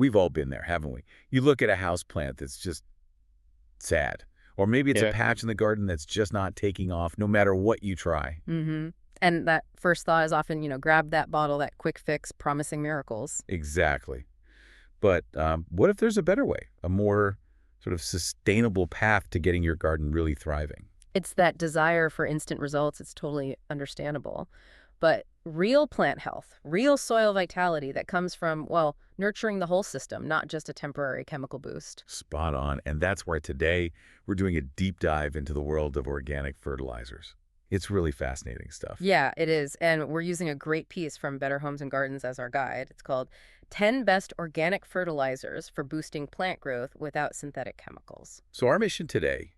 We've all been there, haven't we? You look at a house plant that's just sad. Or maybe it's a Yeah. patch in the garden that's just not taking off no matter what you try. Mm-hmm. And that first thought is often, grab that bottle, that quick fix, promising miracles. Exactly. But what if there's a better way, a more sort of sustainable path to getting your garden really thriving? It's that desire for instant results. It's totally understandable. But real plant health, real soil vitality that comes from, well, nurturing the whole system, not just a temporary chemical boost. Spot on. And that's why today we're doing a deep dive into the world of organic fertilizers. It's really fascinating stuff. Yeah, it is. And we're using a great piece from Better Homes and Gardens as our guide. It's called 10 Best Organic Fertilizers for Boosting Plant Growth Without Synthetic Chemicals. So our mission today,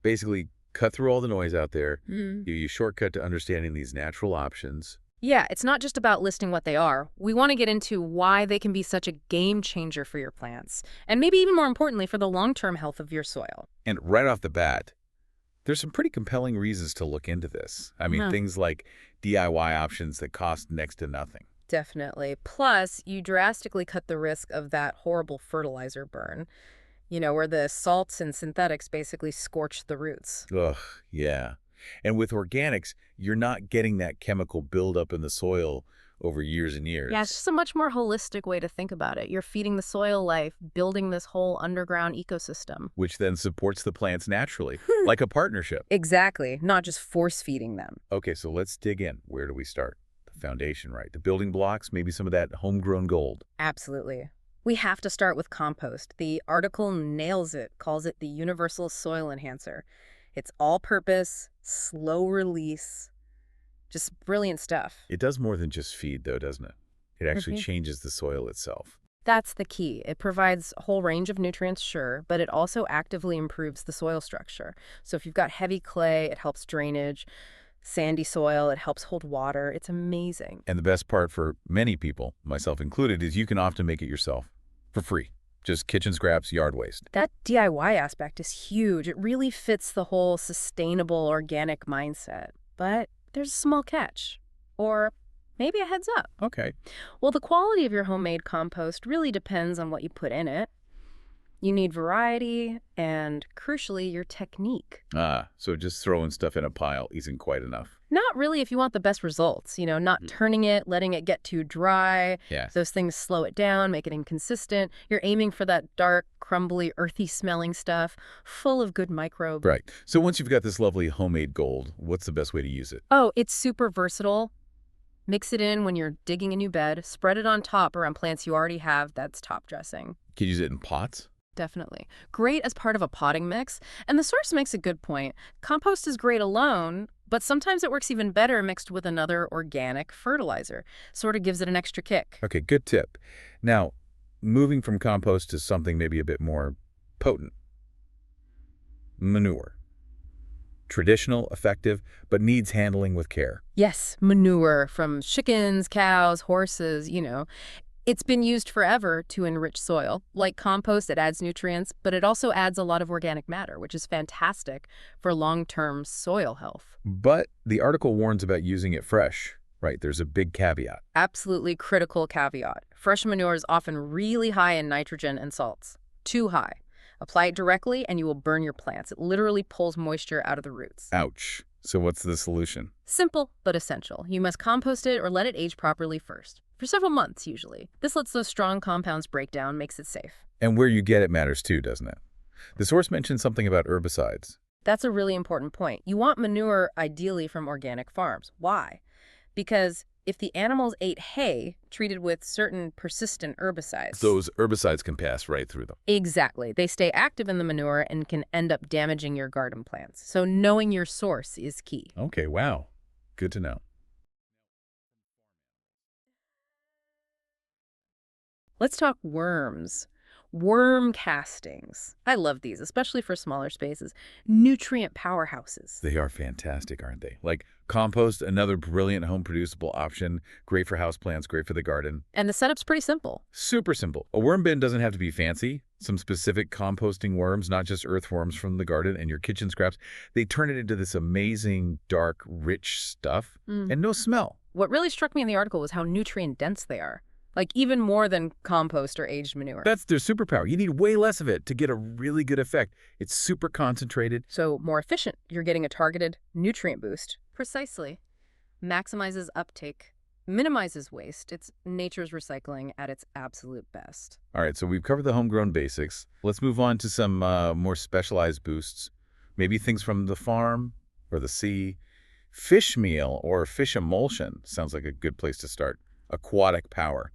basically cut through all the noise out there, Mm. give you a shortcut to understanding these natural options. Yeah, it's not just about listing what they are. We want to get into why they can be such a game changer for your plants, and maybe even more importantly, for the long-term health of your soil. And right off the bat, there's some pretty compelling reasons to look into this. I mean, Huh. things like DIY options that cost next to nothing. Definitely. Plus, you drastically cut the risk of that horrible fertilizer burn, where the salts and synthetics basically scorch the roots. Ugh, yeah. And with organics, you're not getting that chemical buildup in the soil over years and years. Yeah, it's just a much more holistic way to think about it. You're feeding the soil life, building this whole underground ecosystem. Which then supports the plants naturally, like a partnership. Exactly, not just force feeding them. Okay, so let's dig in. Where do we start? The foundation, right? The building blocks, maybe some of that homegrown gold. Absolutely. We have to start with compost. The article nails it, calls it the universal soil enhancer. It's all-purpose, slow release, just brilliant stuff. It does more than just feed, though, doesn't it? It actually Mhm. changes the soil itself. That's the key. It provides a whole range of nutrients, sure, but it also actively improves the soil structure. So if you've got heavy clay, it helps drainage. Sandy soil, it helps hold water. It's amazing. And the best part for many people, myself included, is you can often make it yourself for free. Just kitchen scraps, yard waste. That DIY aspect is huge. It really fits the whole sustainable organic mindset. But there's a small catch. Or maybe a heads up. Okay. Well, the quality of your homemade compost really depends on what you put in it. You need variety and, crucially, your technique. So just throwing stuff in a pile isn't quite enough. Not really if you want the best results, not turning it, letting it get too dry. Yeah. Those things slow it down, make it inconsistent. You're aiming for that dark, crumbly, earthy smelling stuff, full of good microbes. Right. So once you've got this lovely homemade gold, what's the best way to use it? Oh, it's super versatile. Mix it in when you're digging a new bed. Spread it on top around plants you already have. That's top dressing. Can you use it in pots? Definitely. Great as part of a potting mix. And the source makes a good point. Compost is great alone, but sometimes it works even better mixed with another organic fertilizer. Sort of gives it an extra kick. Okay, good tip. Now, moving from compost to something maybe a bit more potent. Manure. Traditional, effective, but needs handling with care. Yes, manure from chickens, cows, horses, It's been used forever to enrich soil. Like compost, it adds nutrients, but it also adds a lot of organic matter, which is fantastic for long-term soil health. But the article warns about using it fresh. Right, there's a big caveat. Absolutely critical caveat. Fresh manure is often really high in nitrogen and salts. Too high. Apply it directly and you will burn your plants. It literally pulls moisture out of the roots. Ouch. So what's the solution? Simple, but essential. You must compost it or let it age properly first. For several months, usually. This lets those strong compounds break down, makes it safe. And where you get it matters too, doesn't it? The source mentioned something about herbicides. That's a really important point. You want manure ideally from organic farms. Why? Because if the animals ate hay treated with certain persistent herbicides... Those herbicides can pass right through them. Exactly. They stay active in the manure and can end up damaging your garden plants. So knowing your source is key. Okay, wow. Good to know. Let's talk worms. Worm castings. I love these, especially for smaller spaces. Nutrient powerhouses. They are fantastic, aren't they? Like compost, another brilliant home producible option. Great for houseplants, great for the garden. And the setup's pretty simple. Super simple. A worm bin doesn't have to be fancy. Some specific composting worms, not just earthworms from the garden and your kitchen scraps, they turn it into this amazing, dark, rich stuff and no smell. What really struck me in the article was how nutrient dense they are. like even more than compost or aged manure. That's their superpower. You need way less of it to get a really good effect. It's super concentrated. So more efficient. You're getting a targeted nutrient boost. Precisely. Maximizes uptake. Minimizes waste. It's nature's recycling at its absolute best. All right, so we've covered the homegrown basics. Let's move on to some more specialized boosts. Maybe things from the farm or the sea. Fish meal or fish emulsion sounds like a good place to start. Aquatic power.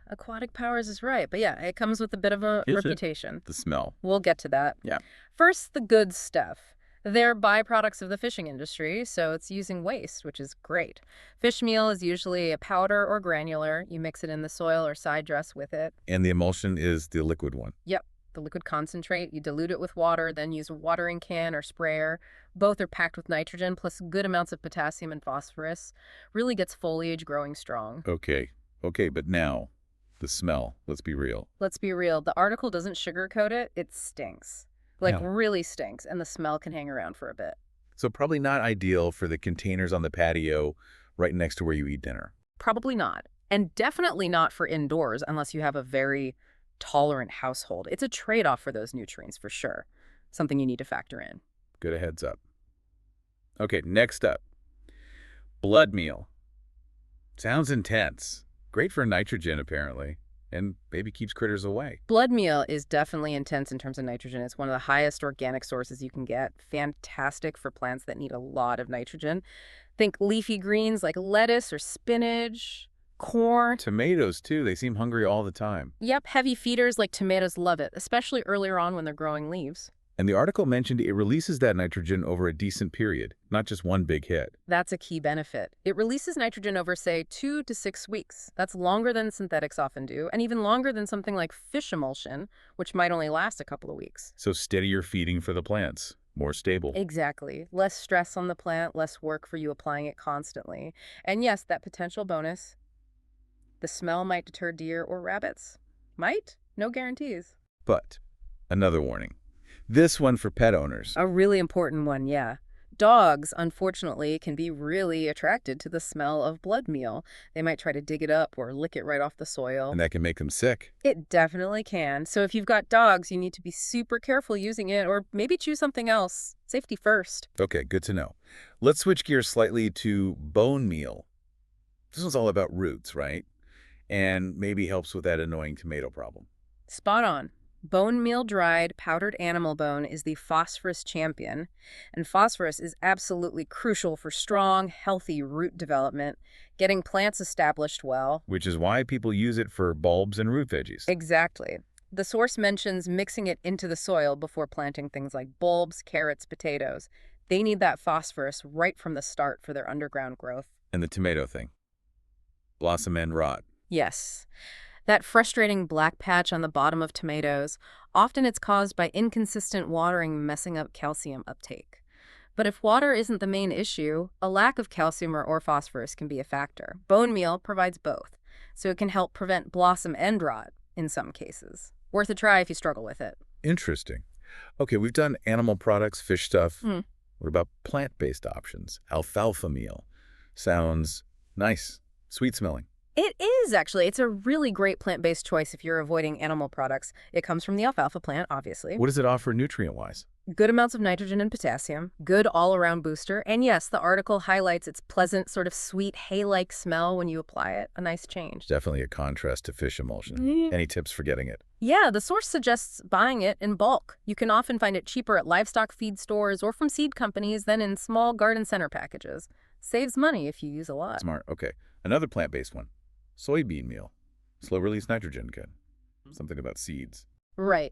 Aquatic powers is right. But yeah, it comes with a bit of a Is it? reputation. The smell. We'll get to that. Yeah. First, the good stuff. They're byproducts of the fishing industry, so it's using waste, which is great. Fish meal is usually a powder or granular. You mix it in the soil or side dress with it. And the emulsion is the liquid one. Yep, the liquid concentrate. You dilute it with water, then use a watering can or sprayer. Both are packed with nitrogen, plus good amounts of potassium and phosphorus. Really gets foliage growing strong. Okay, but now, the smell. Let's be real. Let's be real. The article doesn't sugarcoat it. It stinks. Like, Yeah. really stinks, and the smell can hang around for a bit. So probably not ideal for the containers on the patio right next to where you eat dinner. Probably not. And definitely not for indoors unless you have a very tolerant household. It's a trade-off for those nutrients, for sure. Something you need to factor in. Good a heads up. Okay, next up. Blood meal. Sounds intense. Great for nitrogen, apparently. And maybe keeps critters away. Blood meal is definitely intense in terms of nitrogen. It's one of the highest organic sources you can get. Fantastic for plants that need a lot of nitrogen. Think leafy greens like lettuce or spinach, corn. Tomatoes, too. They seem hungry all the time. Yep, heavy feeders like tomatoes love it, especially earlier on when they're growing leaves. And the article mentioned it releases that nitrogen over a decent period, not just one big hit. That's a key benefit. It releases nitrogen over, say, 2 to 6 weeks. That's longer than synthetics often do, and even longer than something like fish emulsion, which might only last a couple of weeks. So steadier feeding for the plants. More stable. Exactly. Less stress on the plant, less work for you applying it constantly. And yes, that potential bonus, the smell might deter deer or rabbits. Might? No guarantees. But, another warning. This one for pet owners. A really important one, yeah. Dogs, unfortunately, can be really attracted to the smell of blood meal. They might try to dig it up or lick it right off the soil. And that can make them sick. It definitely can. So if you've got dogs, you need to be super careful using it, or maybe choose something else. Safety first. Okay, good to know. Let's switch gears slightly to bone meal. This one's all about roots, right? And maybe helps with that annoying tomato problem. Spot on. Bone meal dried powdered animal bone is the phosphorus champion, and phosphorus is absolutely crucial for strong, healthy root development, getting plants established well. Which is why people use it for bulbs and root veggies. Exactly. The source mentions mixing it into the soil before planting things like bulbs, carrots, potatoes. They need that phosphorus right from the start for their underground growth. And the tomato thing. Blossom end rot. Yes. That frustrating black patch on the bottom of tomatoes, often it's caused by inconsistent watering messing up calcium uptake. But if water isn't the main issue, a lack of calcium or phosphorus can be a factor. Bone meal provides both, so it can help prevent blossom end rot in some cases. Worth a try if you struggle with it. Interesting. Okay, we've done animal products, fish stuff. Hmm. What about plant-based options? Alfalfa meal. Sounds nice. Sweet smelling. It is, actually. It's a really great plant-based choice if you're avoiding animal products. It comes from the alfalfa plant, obviously. What does it offer nutrient-wise? Good amounts of nitrogen and potassium, good all-around booster, and yes, the article highlights its pleasant, sort of sweet, hay-like smell when you apply it. A nice change. Definitely a contrast to fish emulsion. Mm. Any tips for getting it? Yeah, the source suggests buying it in bulk. You can often find it cheaper at livestock feed stores or from seed companies than in small garden center packages. Saves money if you use a lot. Smart. Okay. Another plant-based one. Soybean meal. Slow-release nitrogen good. Something about seeds. Right.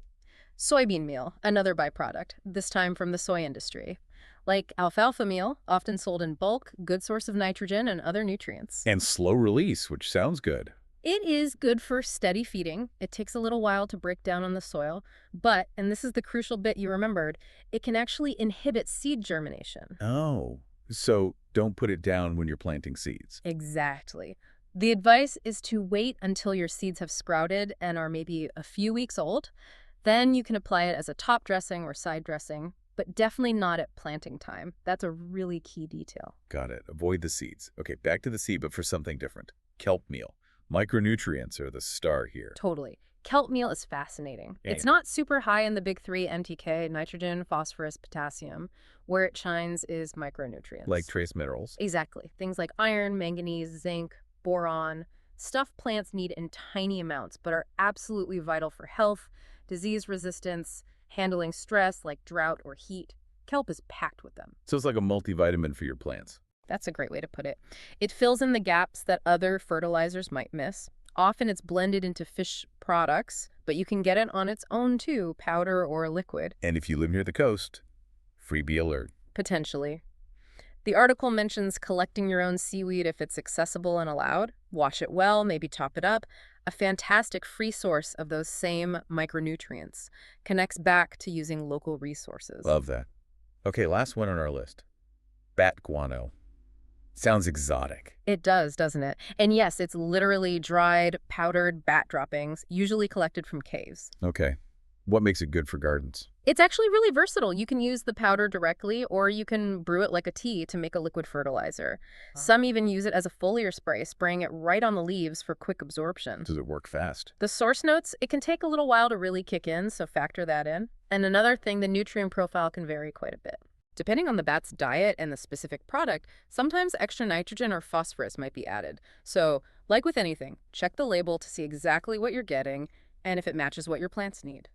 Soybean meal, another byproduct, this time from the soy industry. Like alfalfa meal, often sold in bulk, good source of nitrogen and other nutrients. And slow release, which sounds good. It is good for steady feeding. It takes a little while to break down on the soil, but, and this is the crucial bit you remembered, it can actually inhibit seed germination. Oh, so don't put it down when you're planting seeds. Exactly. The advice is to wait until your seeds have sprouted and are maybe a few weeks old. Then you can apply it as a top dressing or side dressing, but definitely not at planting time. That's a really key detail. Got it. Avoid the seeds. Okay, back to the seed, but for something different. Kelp meal. Micronutrients are the star here. Totally. Kelp meal is fascinating. Yeah. It's not super high in the big three NPK, nitrogen, phosphorus, potassium. Where it shines is micronutrients. Like trace minerals. Exactly. Things like iron, manganese, zinc, boron, stuff plants need in tiny amounts, but are absolutely vital for health, disease resistance, handling stress like drought or heat. Kelp is packed with them. So it's like a multivitamin for your plants. That's a great way to put it. It fills in the gaps that other fertilizers might miss. Often it's blended into fish products, but you can get it on its own too, powder or liquid. And if you live near the coast, freebie alert. Potentially. The article mentions collecting your own seaweed if it's accessible and allowed. Wash it well, maybe chop it up. A fantastic free source of those same micronutrients. Connects back to using local resources. Love that. Okay, last one on our list. Bat guano. Sounds exotic. It does, doesn't it? And yes, it's literally dried, powdered bat droppings, usually collected from caves. Okay. What makes it good for gardens? It's actually really versatile. You can use the powder directly, or you can brew it like a tea to make a liquid fertilizer. Some even use it as a foliar spray, spraying it right on the leaves for quick absorption. Does it work fast? The source notes, it can take a little while to really kick in, so factor that in. And another thing, the nutrient profile can vary quite a bit. Depending on the bat's diet and the specific product, sometimes extra nitrogen or phosphorus might be added. So, like with anything, check the label to see exactly what you're getting and if it matches what your plants need.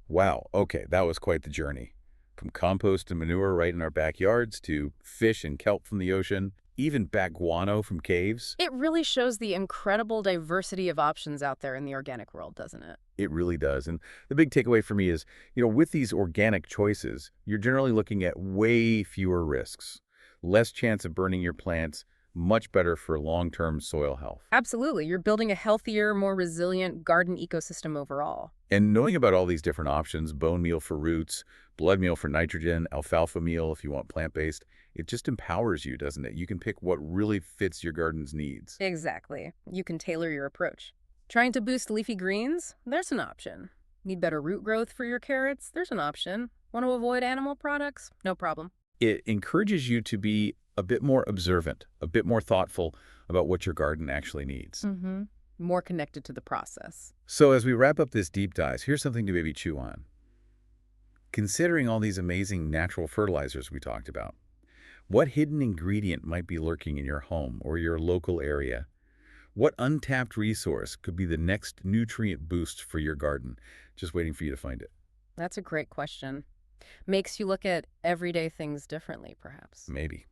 Wow, okay, that was quite the journey. From compost and manure right in our backyards to fish and kelp from the ocean, even bat guano from caves. It really shows the incredible diversity of options out there in the organic world, doesn't it? It really does. And the big takeaway for me is, with these organic choices, you're generally looking at way fewer risks, less chance of burning your plants, much better for long-term soil health. Absolutely. You're building a healthier, more resilient garden ecosystem overall. And knowing about all these different options, bone meal for roots, blood meal for nitrogen, alfalfa meal if you want plant-based, it just empowers you, doesn't it? You can pick what really fits your garden's needs. Exactly. You can tailor your approach. Trying to boost leafy greens? There's an option. Need better root growth for your carrots? There's an option. Want to avoid animal products? No problem. It encourages you to be a bit more observant, a bit more thoughtful about what your garden actually needs. More connected to the process. So as we wrap up this deep dive, here's something to maybe chew on. Considering all these amazing natural fertilizers we talked about, what hidden ingredient might be lurking in your home or your local area? What untapped resource could be the next nutrient boost for your garden? Just waiting for you to find it. That's a great question. Makes you look at everyday things differently, perhaps. Maybe.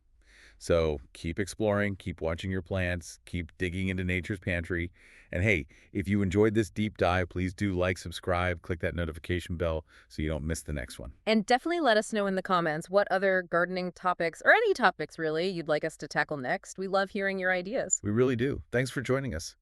So keep exploring, keep watching your plants, keep digging into nature's pantry. And hey, if you enjoyed this deep dive, please do like, subscribe, click that notification bell so you don't miss the next one. And definitely let us know in the comments what other gardening topics, or any topics really, you'd like us to tackle next. We love hearing your ideas. We really do. Thanks for joining us.